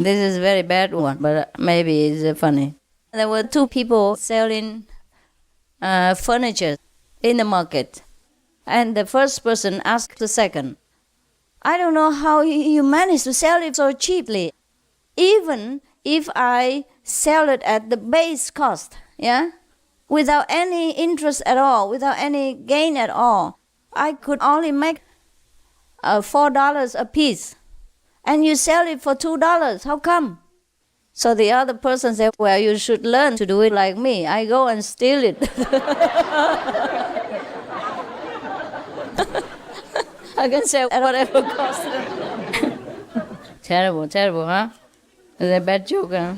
This is a very bad one, but maybe it's funny. There were two people selling furniture in the market. And the first person asked the second, I don't know how you manage to sell it so cheaply. Even if I sell it at the base cost, yeah, without any interest at all, without any gain at all, I could only make $4 a piece. And you sell it for $2. How come? So the other person said, well, you should learn to do it like me. I go and steal it. I can sell at whatever cost. Terrible, terrible, huh? Is that a bad joke, huh?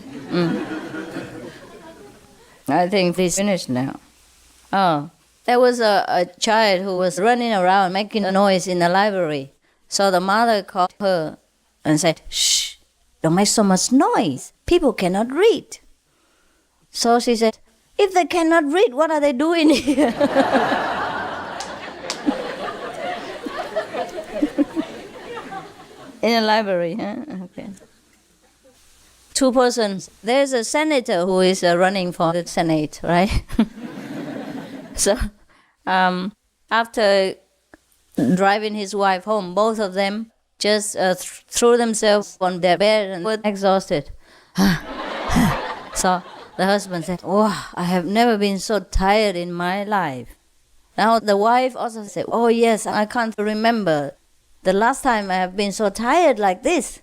I think this finished now. Oh, there was a child who was running around making a noise in the library. So the mother called her and said, shh, don't make so much noise. People cannot read. So she said, if they cannot read, what are they doing here? In a library, huh? Okay. Two persons. There's a senator who is running for the Senate, right? So, after driving his wife home, both of them just threw themselves on their bed and were exhausted. So the husband said, oh, I have never been so tired in my life. Now the wife also said, oh yes, I can't remember the last time I have been so tired like this.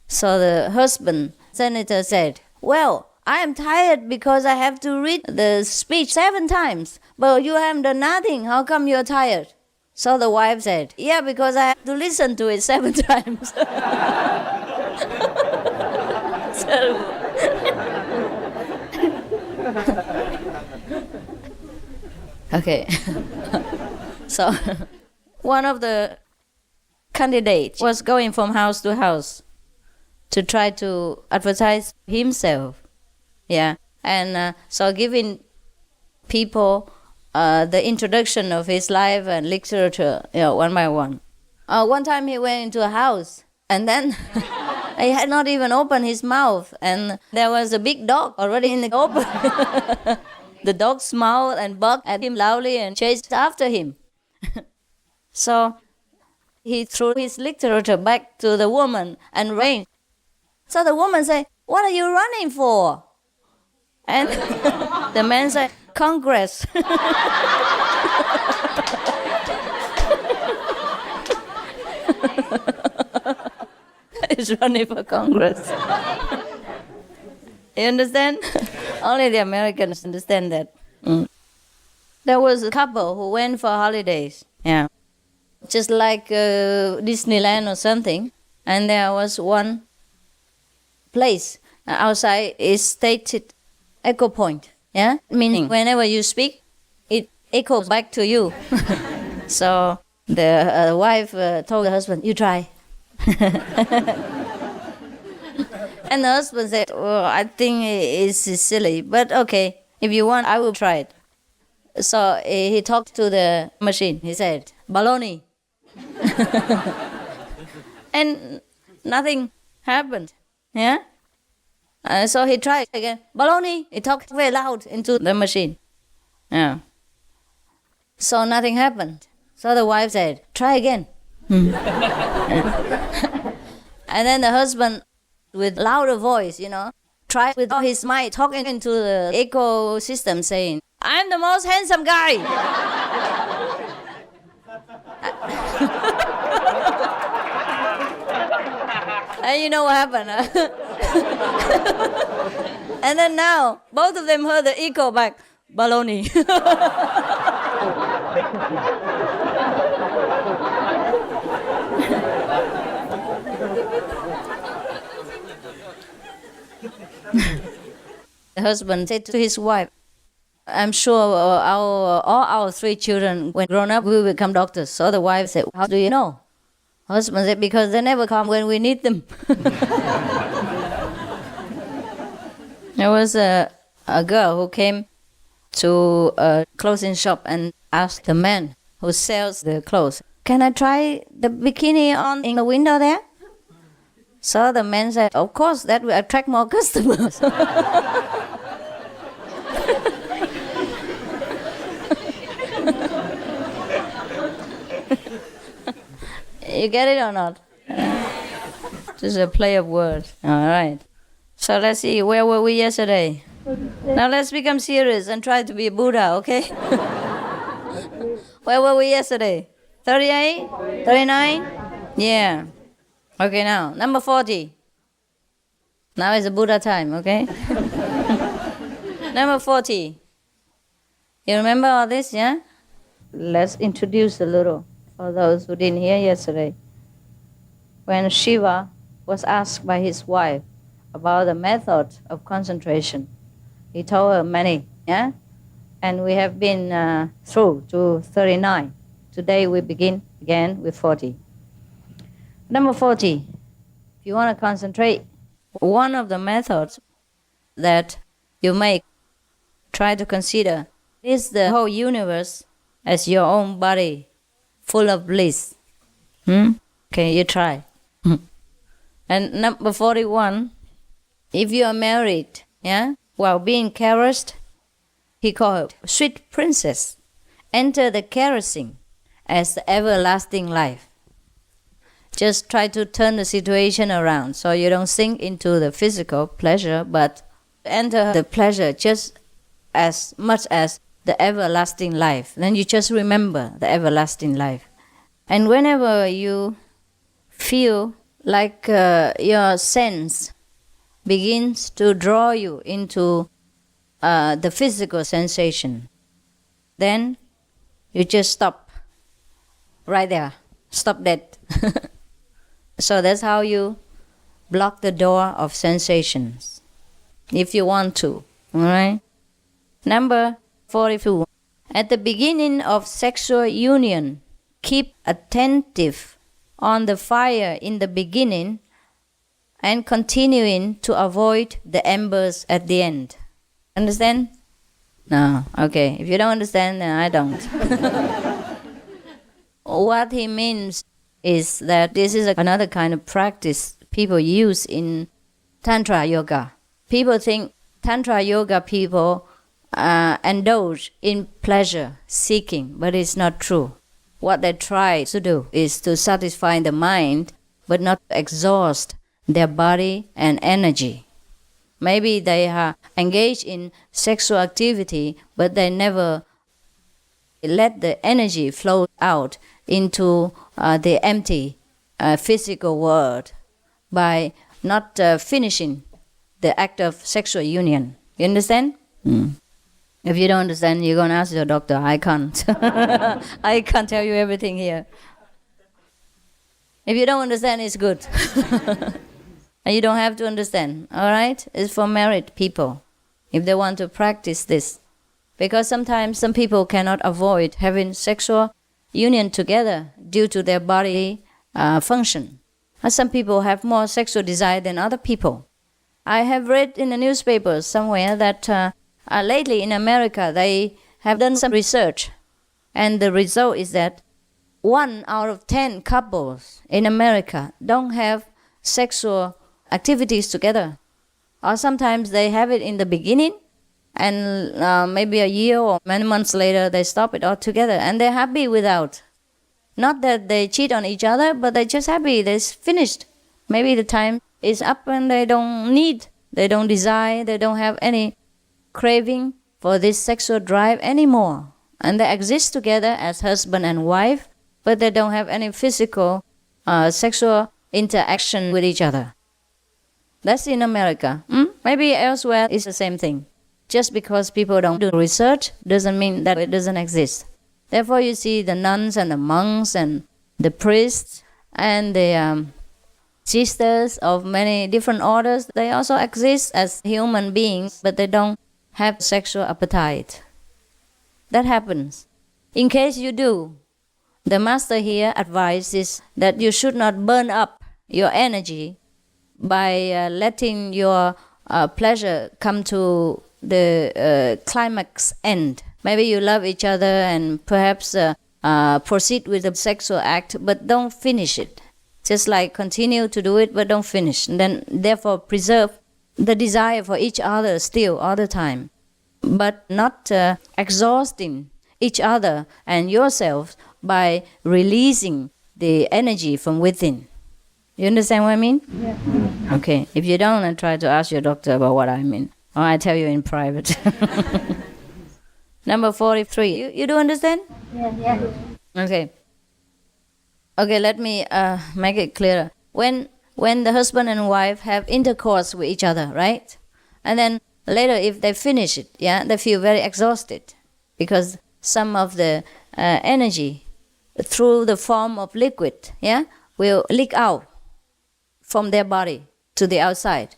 So the husband, senator, said, well, I am tired because I have to read the speech 7 times, but you haven't done nothing. How come you're tired? So the wife said, yeah, because I have to listen to it 7 times. Okay. So one of the candidates was going from house to house to try to advertise himself. Yeah. And so giving people the introduction of his life and literature, one by one. One time he went into a house, and then he had not even opened his mouth, and there was a big dog already in the open. The dog smiled and barked at him loudly and chased after him. So he threw his literature back to the woman and ran. So the woman said, what are you running for? And the man said, Congress. He's running for Congress. You understand? Only the Americans understand that. There was a couple who went for holidays. Yeah. Just like Disneyland or something. And there was one place outside is stated echo point. Yeah, meaning whenever you speak, it echoes back to you. So the wife told the husband, you try. And the husband said, well, I think it's silly, but okay, if you want, I will try it. So he talked to the machine. He said, baloney. And nothing happened. Yeah? So he tried again. Baloney! He talked very loud into the machine. Yeah. So nothing happened. So the wife said, try again. And then the husband, with louder voice, tried with all his might, talking into the echo system, saying, I'm the most handsome guy. And you know what happened? And then now, both of them heard the echo back, baloney. The husband said to his wife, I'm sure all our 3 children, when grown up, will become doctors. So the wife said, how do you know? Husband said, because they never come when we need them. There was a girl who came to a clothing shop and asked the man who sells the clothes, can I try the bikini on in the window there? So the man said, of course, that will attract more customers. You get it or not? This is a play of words. All right. So let's see, where were we yesterday? Now let's become serious and try to be Buddha, okay? Where were we yesterday? 38? 39? Yeah. Okay, now, number 40. Now is the Buddha time, okay? Number 40. You remember all this, yeah? Let's introduce a little for those who didn't hear yesterday. When Shiva was asked by his wife about the method of concentration, he told her many, yeah? And we have been through to 39. Today we begin again with 40. Number 40, if you want to concentrate, one of the methods that you make, try to consider, is the whole universe as your own body, full of bliss. Okay, you try. And number 41, if you are married, yeah, while being caressed, he called her sweet princess, enter the caressing as the everlasting life. Just try to turn the situation around so you don't sink into the physical pleasure, but enter the pleasure just as much as the everlasting life. Then you just remember the everlasting life. And whenever you feel like your sense begins to draw you into the physical sensation, then you just stop right there. Stop that. So that's how you block the door of sensations, if you want to. All right? Number 42. At the beginning of sexual union, keep attentive on the fire in the beginning and continuing to avoid the embers at the end. Understand? No. Okay. If you don't understand, then I don't. What he means is that this is another kind of practice people use in Tantra Yoga. People think Tantra Yoga people indulge in pleasure seeking, but it's not true. What they try to do is to satisfy the mind, but not exhaust their body and energy. Maybe they are engaged in sexual activity, but they never let the energy flow out into the empty physical world by not finishing the act of sexual union. You understand? If you don't understand, you're going to ask your doctor. I can't. I can't tell you everything here. If you don't understand, it's good. And you don't have to understand, all right? It's for married people, if they want to practice this. Because sometimes some people cannot avoid having sexual union together due to their body function. And some people have more sexual desire than other people. I have read in the newspapers somewhere that lately in America they have done some research, and the result is that 1 out of 10 couples in America don't have sexual activities together. Or sometimes they have it in the beginning, and maybe a year or many months later they stop it altogether, and they're happy without. Not that they cheat on each other, but they're just happy, they're finished. Maybe the time is up and they don't need, they don't desire, they don't have any craving for this sexual drive anymore. And they exist together as husband and wife, but they don't have any physical sexual interaction with each other. That's in America. Maybe elsewhere it's the same thing. Just because people don't do research doesn't mean that it doesn't exist. Therefore you see the nuns and the monks and the priests and the sisters of many different orders, they also exist as human beings, but they don't have sexual appetite. That happens. In case you do, the master here advises that you should not burn up your energy by letting your pleasure come to the climax end. Maybe you love each other and perhaps proceed with the sexual act, but don't finish it. Just like continue to do it but don't finish. And then therefore preserve the desire for each other still all the time. But not exhausting each other and yourself by releasing the energy from within. You understand what I mean? Yeah. Okay. If you don't, then try to ask your doctor about what I mean. Or I tell you in private. Number 43. You do understand? Yeah. Okay. Okay, let me make it clearer. When the husband and wife have intercourse with each other, right? And then later if they finish it, they feel very exhausted because some of the energy through the form of liquid, will leak out from their body to the outside.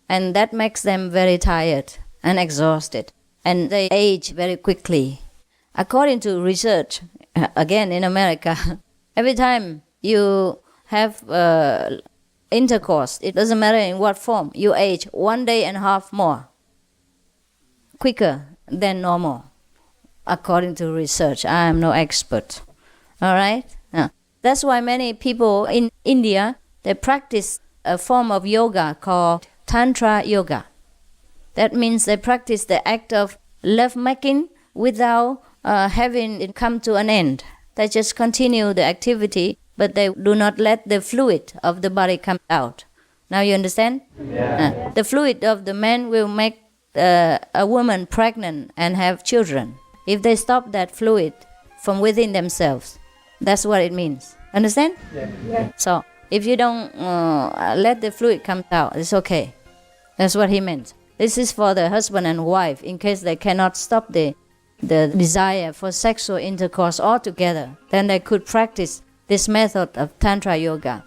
And that makes them very tired and exhausted. And they age very quickly. According to research, again in America, every time you have intercourse, it doesn't matter in what form, you age 1.5 days more, quicker than normal, according to research. I am no expert. All right? That's why many people in India, they practice a form of yoga called Tantra yoga. That means they practice the act of lovemaking without having it come to an end. They just continue the activity, but they do not let the fluid of the body come out. Now you understand? Yeah. The fluid of the man will make a woman pregnant and have children. If they stop that fluid from within themselves, that's what it means. Understand? Yeah. So if you don't let the fluid come out, it's okay. That's what he meant. This is for the husband and wife in case they cannot stop the desire for sexual intercourse altogether. Then they could practice this method of Tantra yoga.